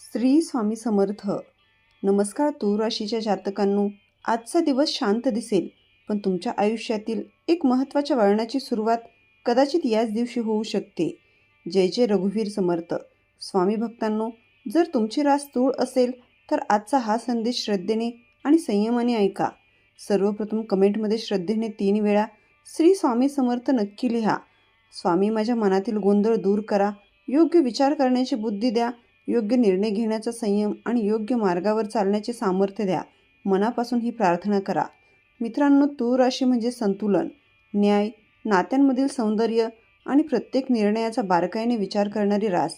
श्री स्वामी समर्थ. नमस्कार तूळ राशीच्या जातकांनो. आजचा दिवस शांत दिसेल, पण तुमच्या आयुष्यातील एक महत्त्वाच्या वळणाची सुरुवात कदाचित याच दिवशी होऊ शकते. जय जय रघुवीर समर्थ. स्वामी भक्तांनो, जर तुमची रास तूळ असेल तर आजचा हा संदेश श्रद्धेने आणि संयमाने ऐका. सर्वप्रथम कमेंटमध्ये श्रद्धेने 3 वेळा श्री स्वामी समर्थ नक्की लिहा. स्वामी माझ्या मनातील गोंधळ दूर करा, योग्य विचार करण्याची बुद्धी द्या, योग्य निर्णय घेण्याचा संयम आणि योग्य मार्गावर चालण्याचे सामर्थ्य द्या. मनापासून ही प्रार्थना करा. मित्रांनो, तूळ राशी म्हणजे संतुलन, न्याय, नात्यांमधील सौंदर्य आणि प्रत्येक निर्णयाचा बारकाईने विचार करणारी रास.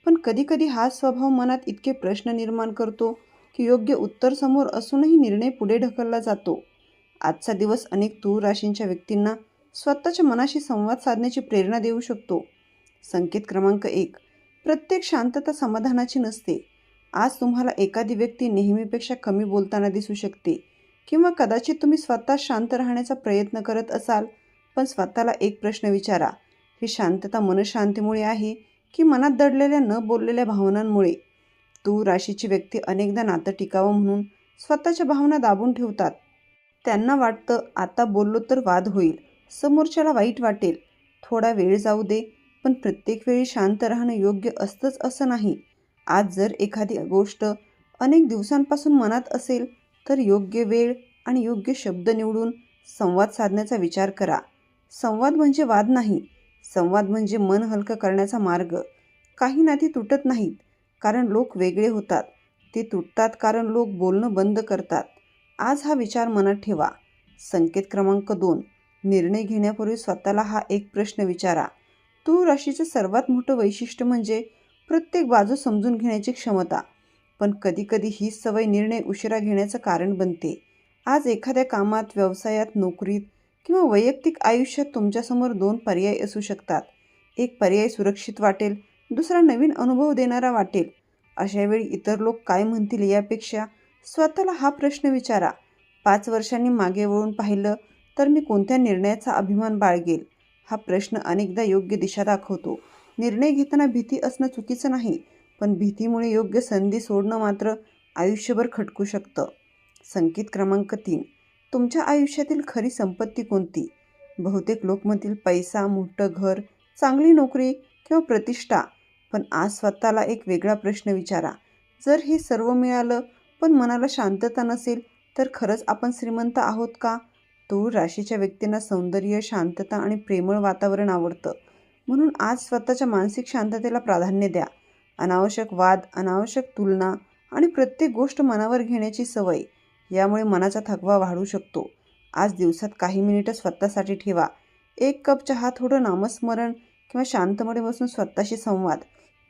पण कधीकधी हा स्वभाव मनात इतके प्रश्न निर्माण करतो की योग्य उत्तर समोर असूनही निर्णय पुढे ढकलला जातो. आजचा दिवस अनेक तूळ राशींच्या व्यक्तींना स्वतःच्या मनाशी संवाद साधण्याची प्रेरणा देऊ शकतो. संकेत क्रमांक 1. प्रत्येक शांतता समाधानाची नसते. आज तुम्हाला एखादी व्यक्ती नेहमीपेक्षा कमी बोलताना दिसू शकते, किंवा कदाचित तुम्ही स्वतः शांत राहण्याचा प्रयत्न करत असाल. पण स्वतःला एक प्रश्न विचारा, ही शांतता मनशांतीमुळे आहे की मनात दडलेल्या न बोललेल्या भावनांमुळे? तूळ राशीची व्यक्ती अनेकदा नातं टिकावं म्हणून स्वतःच्या भावना दाबून ठेवतात. त्यांना वाटतं आता बोललो तर वाद होईल, समोरच्याला वाईट वाटेल, थोडा वेळ जाऊ दे. पण प्रत्येक वेळी शांत राहणं योग्य असतंच असं नाही. आज जर एखादी गोष्ट अनेक दिवसांपासून मनात असेल तर योग्य वेळ आणि योग्य शब्द निवडून संवाद साधण्याचा विचार करा. संवाद म्हणजे वाद नाही, संवाद म्हणजे मन हलकं करण्याचा मार्ग. काही नाती तुटत नाहीत कारण लोक वेगळे होतात, ते तुटतात कारण लोक बोलणं बंद करतात. आज हा विचार मनात ठेवा. संकेत क्रमांक 2. निर्णय घेण्यापूर्वी स्वतःला हा एक प्रश्न विचारा. तूळ राशीचं सर्वात मोठं वैशिष्ट्य म्हणजे प्रत्येक बाजू समजून घेण्याची क्षमता. पण कधीकधी हीच सवय निर्णय उशिरा घेण्याचं कारण बनते. आज एखाद्या कामात, व्यवसायात, नोकरीत किंवा वैयक्तिक आयुष्यात तुमच्यासमोर 2 पर्याय असू शकतात. एक पर्याय सुरक्षित वाटेल, दुसरा नवीन अनुभव देणारा वाटेल. अशा वेळी इतर लोक काय म्हणतील यापेक्षा स्वतःला हा प्रश्न विचारा, 5 वर्षांनी मागे वळून पाहिलं तर मी कोणत्या निर्णयाचा अभिमान बाळगेल? हा प्रश्न अनेकदा योग्य दिशा दाखवतो. निर्णय घेताना भीती असणं चुकीचं नाही, पण भीतीमुळे योग्य संधी सोडणं मात्र आयुष्यभर खटकू शकतं. संकेत क्रमांक 3. तुमच्या आयुष्यातील खरी संपत्ती कोणती? बहुतेक लोक म्हणतील पैसा, मोठं घर, चांगली नोकरी किंवा प्रतिष्ठा. पण आज स्वतःला एक वेगळा प्रश्न विचारा. जर हे सर्व मिळालं पण मनाला शांतता नसेल तर खरंच आपण श्रीमंत आहोत का? तूळ राशीच्या व्यक्तींना सौंदर्य, शांतता आणि प्रेमळ वातावरण आवडतं. म्हणून आज स्वतःच्या मानसिक शांततेला प्राधान्य द्या. अनावश्यक वाद, अनावश्यक तुलना आणि प्रत्येक गोष्ट मनावर घेण्याची सवय यामुळे मनाचा थकवा वाढू शकतो. आज दिवसात काही मिनिटं स्वतःसाठी ठेवा. 1 कप चहा, थोडं नामस्मरण किंवा शांतपणे बसून स्वतःशी संवाद.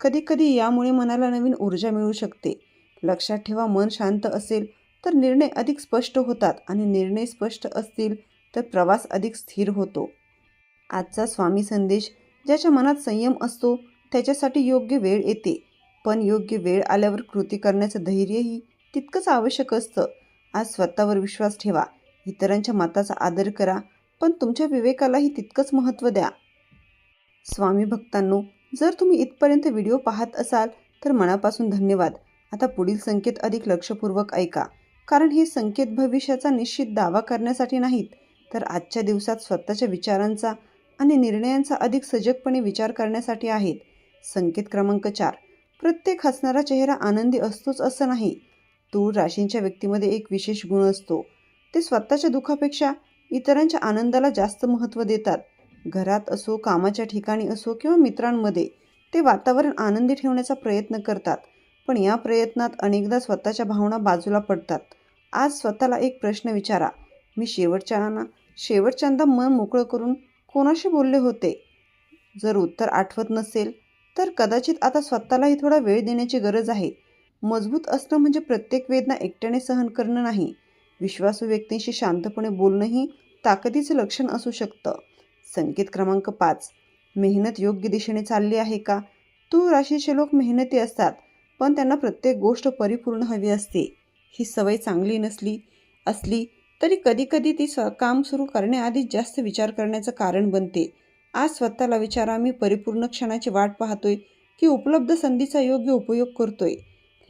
कधीकधी यामुळे मनाला नवीन ऊर्जा मिळू शकते. लक्षात ठेवा, मन शांत असेल तर निर्णय अधिक स्पष्ट होतात आणि निर्णय स्पष्ट असतील तर प्रवास अधिक स्थिर होतो. आजचा स्वामी संदेश: ज्याच्या मनात संयम असतो त्याच्यासाठी योग्य वेळ येते, पण योग्य वेळ आल्यावर कृती करण्याचं धैर्यही तितकंच आवश्यक असतं. आज स्वतःवर विश्वास ठेवा, इतरांच्या मताचा आदर करा, पण तुमच्या विवेकालाही तितकंच महत्त्व द्या. स्वामी भक्तांनो, जर तुम्ही इथपर्यंत व्हिडिओ पाहत असाल तर मनापासून धन्यवाद. आता पुढील संकेत अधिक लक्षपूर्वक ऐका, कारण हे संकेत भविष्याचा निश्चित दावा करण्यासाठी नाहीत, तर आजच्या दिवसात स्वतःच्या विचारांचा आणि निर्णयांचा अधिक सजगपणे विचार करण्यासाठी आहेत. संकेत क्रमांक 4. प्रत्येक हसणारा चेहरा आनंदी असतोच असं नाही. तूळ राशींच्या व्यक्तीमध्ये एक विशेष गुण असतो, ते स्वतःच्या दुःखापेक्षा इतरांच्या आनंदाला जास्त महत्त्व देतात. घरात असो, कामाच्या ठिकाणी असो किंवा मित्रांमध्ये ते वातावरण आनंदी ठेवण्याचा प्रयत्न करतात. पण या प्रयत्नात अनेकदा स्वतःच्या भावना बाजूला पडतात. आज स्वतःला एक प्रश्न विचारा, मी शेवटच्यांदा मन मोकळं करून कोणाशी बोलले होते? जर उत्तर आठवत नसेल तर कदाचित आता स्वतःलाही थोडा वेळ देण्याची गरज आहे. मजबूत असणं म्हणजे प्रत्येक वेदना एकट्याने सहन करणं नाही. विश्वासू व्यक्तींशी शांतपणे बोलणंही ताकदीचं लक्षण असू शकतं. संकेत क्रमांक 5. मेहनत योग्य दिशेने चालली आहे का? तूळ राशीचे लोक मेहनती असतात, पण त्यांना प्रत्येक गोष्ट परिपूर्ण हवी असते. ही सवय चांगली असली तरी कधीकधी ती काम सुरू करण्याआधी जास्त विचार करण्याचं कारण बनते. आज स्वतःला विचारा, मी परिपूर्ण क्षणाची वाट पाहतोय की उपलब्ध संधीचा योग्य उपयोग करतोय?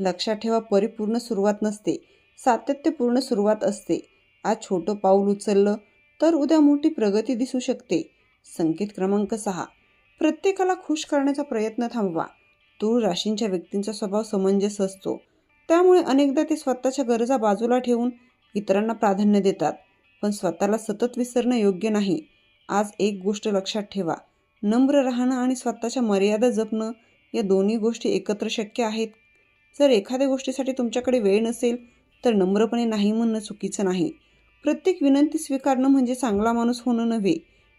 लक्षात ठेवा, परिपूर्ण सुरुवात नसते, सातत्यपूर्ण सुरुवात असते. आज छोटं पाऊल उचललं तर उद्या मोठी प्रगती दिसू शकते. संकेत क्रमांक 6. प्रत्येकाला खुश करण्याचा प्रयत्न थांबवा. तूळ राशींच्या व्यक्तींचा स्वभाव समंजस असतो, त्यामुळे अनेकदा ते स्वतःच्या गरजा बाजूला ठेवून इतरांना प्राधान्य देतात, पण स्वतःला सतत विसरणं योग्य नाही. आज एक गोष्ट लक्षात ठेवा, नम्र राहणं आणि स्वतःच्या मर्यादा जपणं या दोन्ही गोष्टी एकत्र शक्य आहेत. जर एखाद्या गोष्टीसाठी तुमच्याकडे वेळ नसेल तर नम्रपणे नाही म्हणणं चुकीचं नाही. प्रत्येक विनंती स्वीकारणं म्हणजे चांगला माणूस होणं नव्हे.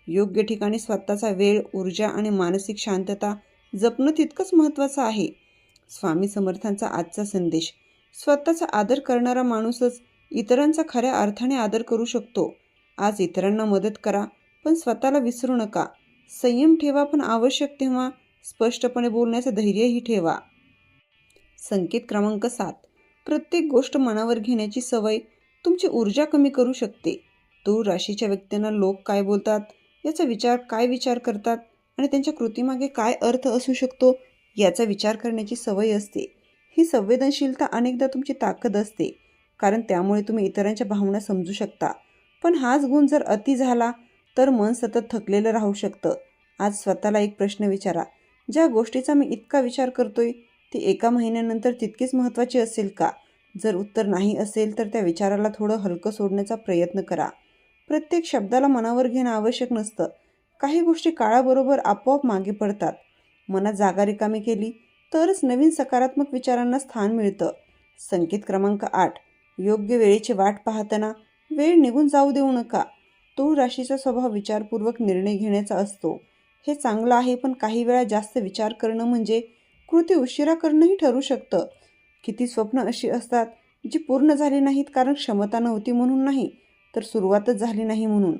योग्य ठिकाणी स्वतःचा वेळ, ऊर्जा आणि मानसिक शांतता जपणं तितकंच महत्त्वाचं आहे. स्वामी समर्थांचा आजचा संदेश: स्वतःचा आदर करणारा माणूसच इतरांचा खऱ्या अर्थाने आदर करू शकतो. आज इतरांना मदत करा, पण स्वतःला विसरू नका. संयम ठेवा, पण आवश्यक तेव्हा स्पष्टपणे बोलण्याचं धैर्यही ठेवा. संकेत क्रमांक 7. प्रत्येक गोष्ट मनावर घेण्याची सवय तुमची ऊर्जा कमी करू शकते. तूळ राशीच्या व्यक्तींना लोक काय बोलतात याचा काय विचार करतात आणि त्यांच्या कृतीमागे काय अर्थ असू शकतो याचा विचार करण्याची सवय असते. ही संवेदनशीलता अनेकदा तुमची ताकद असते, कारण त्यामुळे तुम्ही इतरांच्या भावना समजू शकता. पण हाच गुण जर अति झाला तर मन सतत थकलेलं राहू शकतं. आज स्वतःला एक प्रश्न विचारा: ज्या गोष्टीचा मी इतका विचार करतोय ती एका महिन्यानंतर तितकीच महत्त्वाची असेल का? जर उत्तर नाही असेल तर त्या विचाराला थोडं हलकं सोडण्याचा प्रयत्न करा. प्रत्येक शब्दाला मनावर घेणं आवश्यक नसतं. काही गोष्टी काळाबरोबर आपोआप मागे पडतात. मनात जागा रिकामी केली तरच नवीन सकारात्मक विचारांना स्थान मिळतं. संकेत क्रमांक 8. योग्य वेळेची वाट पाहताना वेळ निघून जाऊ देऊ नका. तूळ राशीचा स्वभाव विचारपूर्वक निर्णय घेण्याचा असतो. हे चांगलं आहे, पण काही वेळा जास्त विचार करणं म्हणजे कृती उशिरा करणंही ठरू शकतं. किती स्वप्न अशी असतात जी पूर्ण झाली नाहीत, कारण क्षमता नव्हती म्हणून नाही, तर सुरुवातच झाली नाही म्हणून.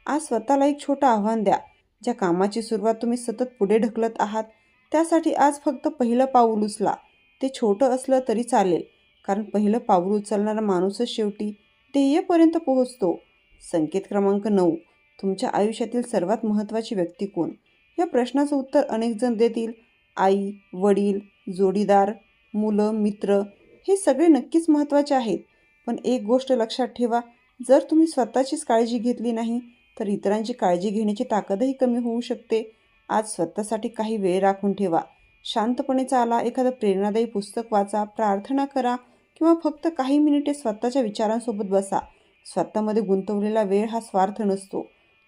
आज स्वतःला एक छोटं आव्हान द्या. ज्या कामाची सुरुवात तुम्ही सतत पुढे ढकलत आहात त्यासाठी आज फक्त पहिलं पाऊल उचला. ते छोटं असलं तरी चालेल, कारण पहिलं पाऊल उचलणारा माणूसच शेवटी ध्येयपर्यंत पोहोचतो. संकेत क्रमांक 9. तुमच्या आयुष्यातील सर्वात महत्त्वाची व्यक्ती कोण? या प्रश्नाचं उत्तर अनेक जण देतील. आई, वडील, जोडीदार, मुलं, मित्र हे सगळे नक्कीच महत्त्वाचे आहेत. पण एक गोष्ट लक्षात ठेवा, जर तुम्ही स्वतःचीच काळजी घेतली नाही तर इतरांची काळजी घेण्याची ताकदही कमी होऊ शकते. आज स्वतःसाठी काही वेळ राखून ठेवा. शांतपणे चाला, एखादं प्रेरणादायी पुस्तक वाचा, प्रार्थना करा किंवा फक्त काही मिनिटे स्वतःच्या विचारांसोबत बसा. स्वतःमध्ये गुंतवलेला वेळ हा स्वार्थ नसतो,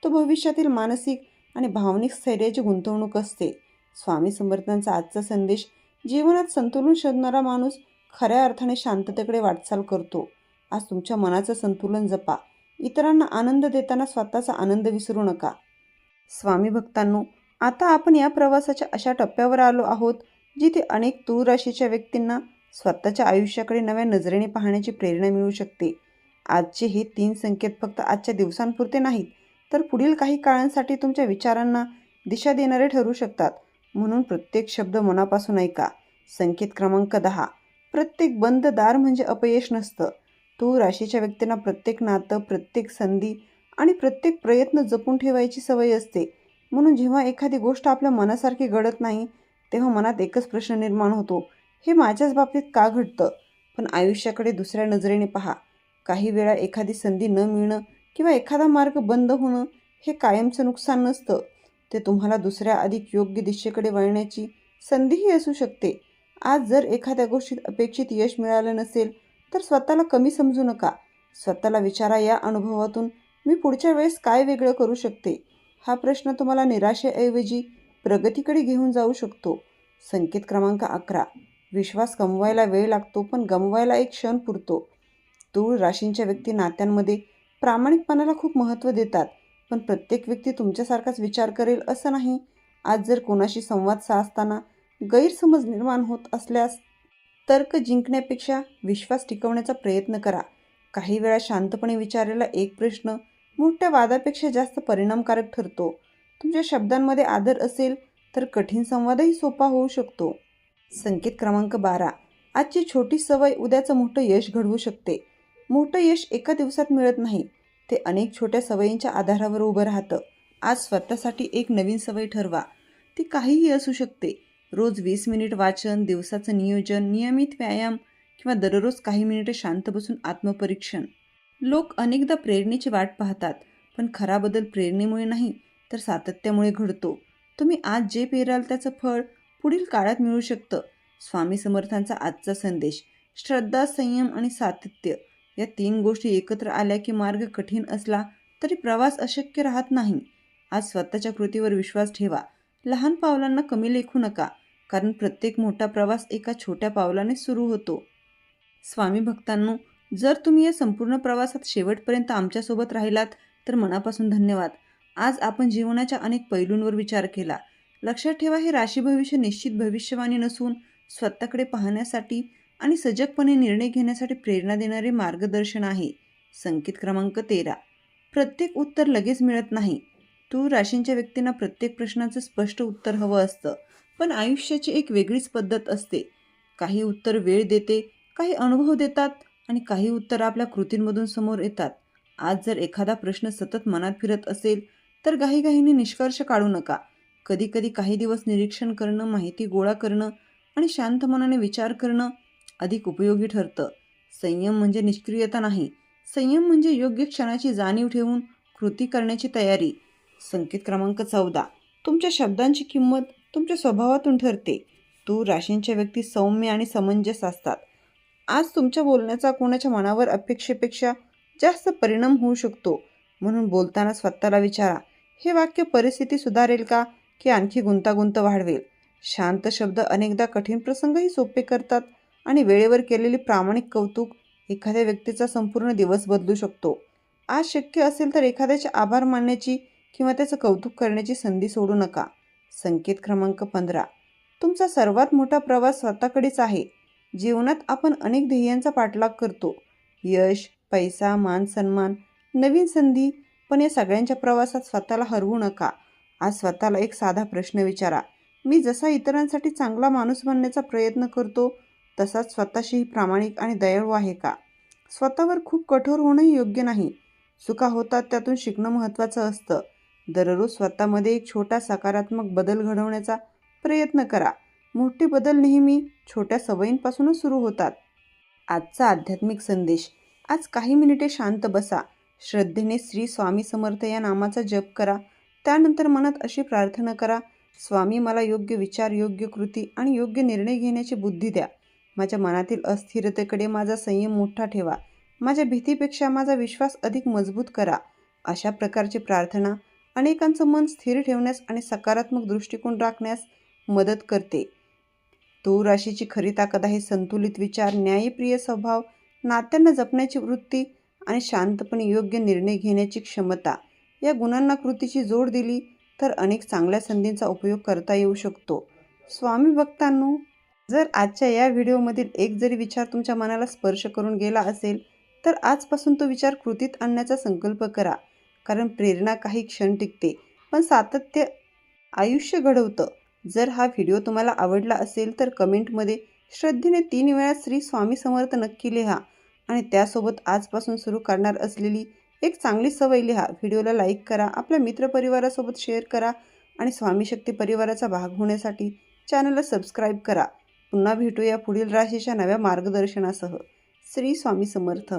तो भविष्यातील मानसिक आणि भावनिक स्थैर्याची गुंतवणूक असते. स्वामी समर्थांचा आजचा संदेश: जीवनात संतुलन शोधणारा माणूस खऱ्या अर्थाने शांततेकडे वाटचाल करतो. आज तुमच्या मनाचं संतुलन जपा. इतरांना आनंद देताना स्वतःचा आनंद विसरू नका. स्वामी भक्तांनो, आता आपण या प्रवासाच्या अशा टप्प्यावर आलो आहोत जिथे अनेक तूळ राशीच्या व्यक्तींना स्वतःच्या आयुष्याकडे नव्या नजरेने पाहण्याची प्रेरणा मिळू शकते. आजचे हे 3 संकेत फक्त आजच्या दिवसांपुरते नाहीत, तर पुढील काही काळांसाठी तुमच्या विचारांना दिशा देणारे ठरू शकतात. म्हणून प्रत्येक शब्द मनापासून ऐका. संकेत क्रमांक 10. प्रत्येक बंद दार म्हणजे अपयश नसतं. तूळ राशीच्या व्यक्तींना प्रत्येक नातं, प्रत्येक संधी आणि प्रत्येक प्रयत्न जपून ठेवायची सवय असते. म्हणून जेव्हा एखादी गोष्ट आपल्या मनासारखी घडत नाही तेव्हा मनात एकच प्रश्न निर्माण होतो: हे माझ्याच बाबतीत का घडतं? पण आयुष्याकडे दुसऱ्या नजरेने पहा. काही वेळा एखादी संधी न मिळणं किंवा एखादा मार्ग बंद होणं हे कायमचं नुकसान नसतं. ते तुम्हाला दुसऱ्या अधिक योग्य दिशेकडे वळण्याची संधीही असू शकते. आज जर एखाद्या गोष्टीत अपेक्षित यश मिळालं नसेल तर स्वतःला कमी समजू नका. स्वतःला विचारा, या अनुभवातून मी पुढच्या वेळेस काय वेगळं करू शकते? हा प्रश्न तुम्हाला निराशेऐवजी प्रगतीकडे घेऊन जाऊ शकतो. संकेत क्रमांक 11. विश्वास कमवायला वेळ लागतो, पण गमवायला एक क्षण पुरतो. तूळ राशींच्या व्यक्ती नात्यांमध्ये प्रामाणिकपणाला खूप महत्त्व देतात, पण प्रत्येक व्यक्ती तुमच्यासारखाच विचार करेल असं नाही. आज जर कोणाशी संवाद साधताना गैरसमज निर्माण होत असल्यास तर्क जिंकण्यापेक्षा विश्वास टिकवण्याचा प्रयत्न करा. काही वेळा शांतपणे विचारलेला एक प्रश्न मोठ्या वादापेक्षा जास्त परिणामकारक ठरतो. तुमच्या शब्दांमध्ये आदर असेल तर कठीण संवादही सोपा होऊ शकतो. संकेत क्रमांक 12. आजची छोटी सवय उद्याचं मोठं यश घडवू शकते. मोठं यश एका दिवसात मिळत नाही, ते अनेक छोट्या सवयींच्या आधारावर उभं राहतं. आज स्वतःसाठी एक नवीन सवय ठरवा. ती काहीही असू शकते. रोज 20 मिनिट वाचन, दिवसाचं नियोजन, नियमित व्यायाम किंवा दररोज काही मिनिटे शांत बसून आत्मपरीक्षण. लोक अनेकदा प्रेरणेची वाट पाहतात, पण खरा बदल प्रेरणेमुळे नाही तर सातत्यामुळे घडतो. तुम्ही आज जे पेराल त्याचं फळ पुढील काळात मिळू शकतं. स्वामी समर्थांचा आजचा संदेश: श्रद्धा, संयम आणि सातत्य या 3 गोष्टी एकत्र आल्या की मार्ग कठीण असला तरी प्रवास अशक्य राहत नाही. आज स्वतःच्या कृतीवर विश्वास ठेवा. लहान पावलांना कमी लेखू नका, कारण प्रत्येक मोठा प्रवास एका छोट्या पावलाने सुरू होतो. स्वामी भक्तांनो, जर तुम्ही या संपूर्ण प्रवासात शेवटपर्यंत आमच्यासोबत राहिलात तर मनापासून धन्यवाद. आज आपण जीवनाच्या अनेक पैलूंवर विचार केला. लक्षात ठेवा, हे राशी भविष्य निश्चित भविष्यवाणी नसून स्वतःकडे पाहण्यासाठी आणि सजगपणे निर्णय घेण्यासाठी प्रेरणा देणारे मार्गदर्शन आहे. संकेत क्रमांक 13. प्रत्येक उत्तर लगेच मिळत नाही. तूळ राशींच्या व्यक्तींना प्रत्येक प्रश्नाचं स्पष्ट उत्तर हवं असतं, पण आयुष्याची एक वेगळीच पद्धत असते. काही उत्तर वेळ देते, काही अनुभव देतात आणि काही उत्तर आपल्या कृतींमधून समोर येतात. आज जर एखादा प्रश्न सतत मनात फिरत असेल तर घाईघाईने निष्कर्ष काढू नका. कधीकधी काही दिवस निरीक्षण करणं, माहिती गोळा करणं आणि शांत मनाने विचार करणं अधिक उपयोगी ठरतं. संयम म्हणजे निष्क्रियता नाही, संयम म्हणजे योग्य क्षणाची जाणीव ठेवून कृती करण्याची तयारी. संकेत क्रमांक 14. तुमच्या शब्दांची किंमत तुमच्या स्वभावातून ठरते. तूळ राशींच्या व्यक्ती सौम्य आणि समंजस असतात. आज तुमच्या बोलण्याचा कोणाच्या मनावर अपेक्षेपेक्षा जास्त परिणाम होऊ शकतो. म्हणून बोलताना स्वतःला विचारा, हे वाक्य परिस्थिती सुधारेल का की आणखी गुंतागुंत वाढवेल? शांत शब्द अनेकदा कठीण प्रसंगही सोपे करतात आणि वेळेवर केलेली प्रामाणिक कौतुक एखाद्या व्यक्तीचा संपूर्ण दिवस बदलू शकतो. आज शक्य असेल तर एखाद्याचे आभार मानण्याची किंवा त्याचं कौतुक करण्याची संधी सोडू नका. संकेत क्रमांक 15. तुमचा सर्वात मोठा प्रवास स्वतःकडेच आहे. जीवनात आपण अनेक ध्येयांचा पाठलाग करतो. यश, पैसा, मान सन्मान, नवीन संधी, पण या सगळ्यांच्या प्रवासात स्वतःला हरवू नका. आज स्वतःला एक साधा प्रश्न विचारा: मी जसा इतरांसाठी चांगला माणूस बनण्याचा प्रयत्न करतो तसाच स्वतःशीही प्रामाणिक आणि दयाळू आहे का? स्वतःवर खूप कठोर होणंही योग्य नाही. चुका होतात, त्यातून शिकणं महत्त्वाचं असतं. दररोज स्वतःमध्ये एक छोटा सकारात्मक बदल घडवण्याचा प्रयत्न करा. मोठे बदल नेहमी छोट्या सवयींपासूनच सुरू होतात. आजचा आध्यात्मिक संदेश: आज काही मिनिटे शांत बसा. श्रद्धेने श्री स्वामी समर्थ या नामाचा जप करा. त्यानंतर मनात अशी प्रार्थना करा: स्वामी, मला योग्य विचार, योग्य कृती आणि योग्य निर्णय घेण्याची बुद्धी द्या. माझ्या मनातील अस्थिरतेकडे माझा संयम मोठा ठेवा. माझ्या भीतीपेक्षा माझा विश्वास अधिक मजबूत करा. अशा प्रकारची प्रार्थना अनेकांचं मन स्थिर ठेवण्यास आणि सकारात्मक दृष्टिकोन राखण्यास मदत करते. तूळ राशीची खरी ताकद आहे संतुलित विचार, न्यायप्रिय स्वभाव, नात्यांना जपण्याची वृत्ती आणि शांतपणे योग्य निर्णय घेण्याची क्षमता. या गुणांना कृतीची जोड दिली तर अनेक चांगल्या संधींचा उपयोग करता येऊ शकतो. स्वामी भक्तांनो, जर आजच्या या व्हिडिओमधील एक जरी विचार तुमच्या मनाला स्पर्श करून गेला असेल तर आजपासून तो विचार कृतीत आणण्याचा संकल्प करा. कारण प्रेरणा काही क्षण टिकते, पण सातत्य आयुष्य घडवतं. जर हा व्हिडिओ तुम्हाला आवडला असेल तर कमेंटमध्ये श्रद्धेने 3 वेळा श्री स्वामी समर्थ नक्की लिहा आणि त्यासोबत आजपासून सुरू करणार असलेली एक चांगली सवय लिहा. व्हिडिओला लाईक करा, आपल्या मित्रपरिवारासोबत शेअर करा आणि स्वामी शक्ती परिवाराचा भाग होण्यासाठी चॅनलला सबस्क्राईब करा. पुन्हा भेटूया पुढील राशीच्या नव्या मार्गदर्शनासह. श्री स्वामी समर्थ.